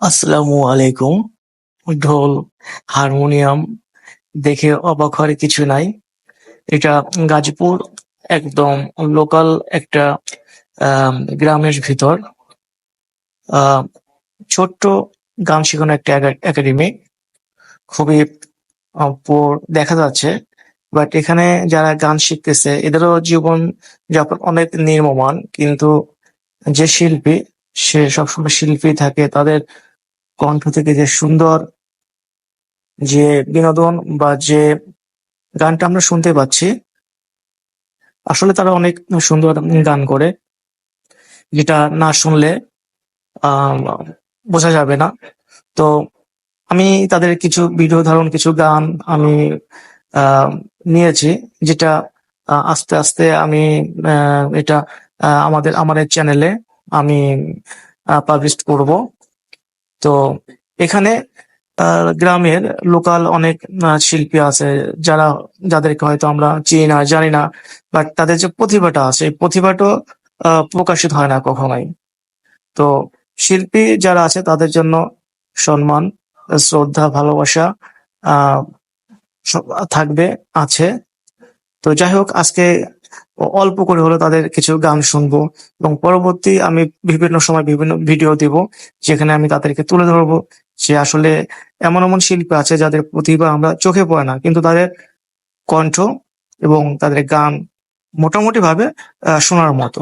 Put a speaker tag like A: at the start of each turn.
A: আসসালামু আলাইকুম। ঢোল, হারমোনিয়াম দেখে অবাক হওয়ার কিছু নাই। এটা গাজীপুর একদম লোকাল একটা গ্রামের ভিতর আহ, ছোট্ট গান শেখানো একটা একাডেমি। খুবই দেখা যাচ্ছে, বাট এখানে যারা গান শিখতেছে এদেরও জীবন যাপন অনেক নির্মমান, কিন্তু যে শিল্পী সে সবসময় শিল্পী থাকে। তাদের কণ্ঠ থেকে যে সুন্দর যে বিনোদন বা যে গানটা আমরা শুনতে পাচ্ছি, আসলে তারা অনেক সুন্দর গান করে, যেটা না শুনলে আহ বোঝা যাবে না। তো আমি তাদের কিছু ভিডিও ধারণ, কিছু গান আমি আহ নিয়েছি, যেটা আস্তে আস্তে আমি এটা আমার চ্যানেলে আমি পাবলিশ করব। তো এখানে গ্রামের লোকাল অনেক শিল্পী আছে, যারা যাদেরকে হয়তো আমরা চিনি না, জানি না, বাট তাদের যে প্রতিভাটা আছে এই প্রতিভাটা প্রকাশিত হয় না কখনোই। তো শিল্পী যারা আছে তাদের জন্য সম্মান, শ্রদ্ধা, ভালোবাসা আহ থাকবে, আছে। তো যাই হোক, আজকে অল্প করে হলেও তাদের কিছু গান শুনবো, এবং পরবর্তী আমি বিভিন্ন সময় বিভিন্ন ভিডিও দিব, যেখানে আমি তাদেরকে তুলে ধরবো যে আসলে এমন এমন শিল্পী আছে যাদের প্রতিভা আমরা চোখে পড়ে না, কিন্তু তাদের কণ্ঠ এবং তাদের গান মোটামুটি ভাবে শোনার মতো।